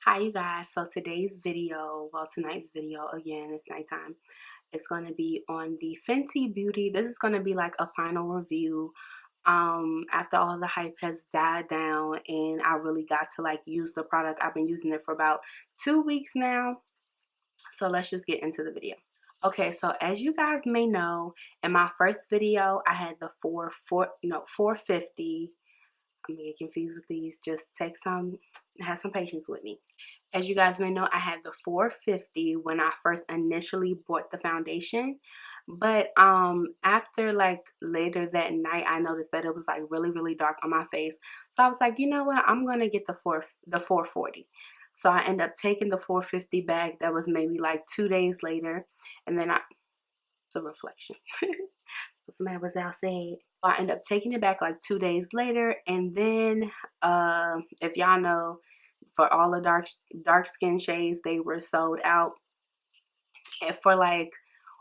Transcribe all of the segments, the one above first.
Hi you guys, so today's video, well tonight's video, again it's nighttime, it's going to be on the Fenty Beauty. This is going to be like a final review after all the hype has died down and I really got to like use the product. I've been using it for about 2 weeks now, so let's just get into the video. Okay, so as you guys may know, in my first video I had the 450. I'm gonna get confused with these, just have some patience with me. As you guys may know, I had the 450 when I first initially bought the foundation, but after like later that night I noticed that it was like really dark on my face, so I was like, you know what, I'm gonna get the 440. So I ended up taking the 450 back. That was maybe like 2 days later, and then it's a reflection. Somebody was outside. I ended up taking it back like 2 days later, and then if y'all know, for all the dark skin shades, they were sold out, and for like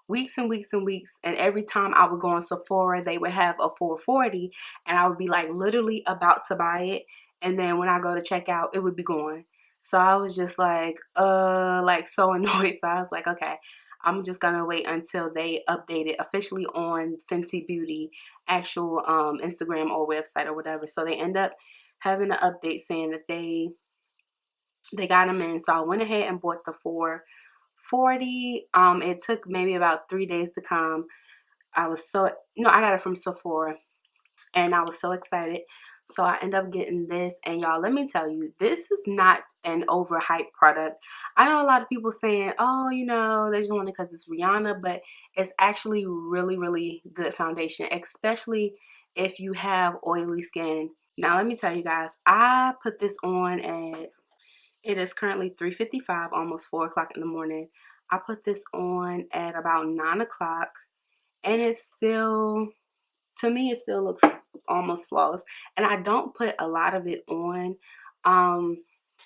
weeks and weeks and weeks. And every time I would go on Sephora, they would have a 440, and I would be like literally about to buy it, and then when I go to check out, it would be gone. So I was just like so annoyed. So I was like, okay, I'm just gonna wait until they update it officially on Fenty Beauty actual Instagram or website or whatever. So they end up having an update saying that they got them in. So I went ahead and bought the 440. It took maybe about 3 days to come. I got it from Sephora, and I was so excited. So I ended up getting this, and y'all, let me tell you, this is not an overhyped product. I know a lot of people saying, oh, you know, they just want it because it's Rihanna, but it's actually really good foundation, especially if you have oily skin. Now let me tell you guys, I put this on at, it is currently 3:55, almost 4 o'clock in the morning. I put this on at about 9 o'clock, and it's still, to me, it still looks almost flawless. And I don't put a lot of it on.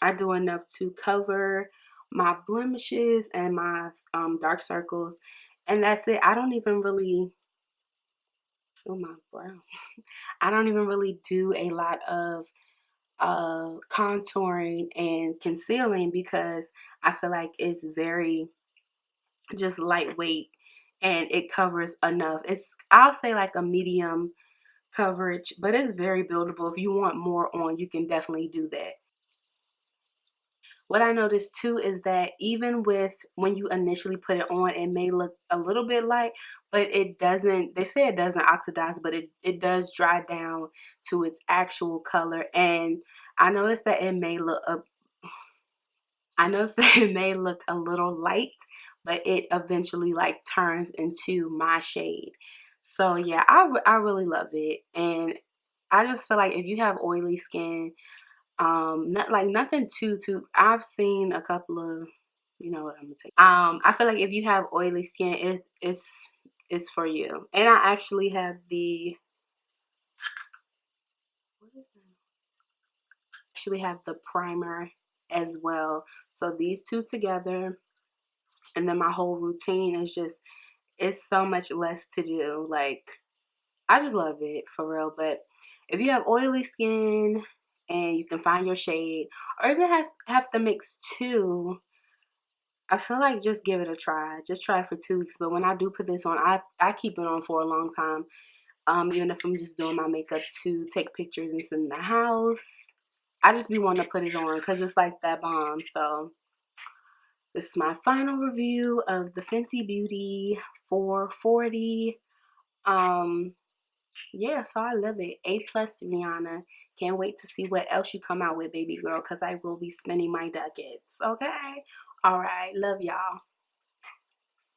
I do enough to cover my blemishes and my dark circles, and that's it. I don't even really, oh my brow, I don't even really do a lot of contouring and concealing, because I feel like it's very just lightweight and it covers enough. It's, I'll say like a medium coverage, but it's very buildable. If you want more on, you can definitely do that. What I noticed too is that even with, when you initially put it on, it may look a little bit light, but it doesn't, they say it doesn't oxidize, but it does dry down to its actual color. And I noticed that it may look I noticed that it may look a little light, but it eventually like turns into my shade. So yeah, I really love it. And I just feel like if you have oily skin, not like nothing too, I've seen a couple of, you know what, I'm gonna take, I feel like if you have oily skin, it's for you. And I actually have the, what is that? Actually have the primer as well. So these two together, and then my whole routine is just, it's so much less to do. Like, I just love it for real. But if you have oily skin and you can find your shade, or even have to mix two, I feel like just give it a try. Just try it for 2 weeks. But when I do put this on, I keep it on for a long time. Even if I'm just doing my makeup to take pictures and send in the house, I just be wanting to put it on because it's like that bomb. So this is my final review of the Fenty Beauty 440. Yeah, so I love it. A plus, Rihanna. Can't wait to see what else you come out with, baby girl, because I will be spending my ducats. Okay? All right. Love y'all.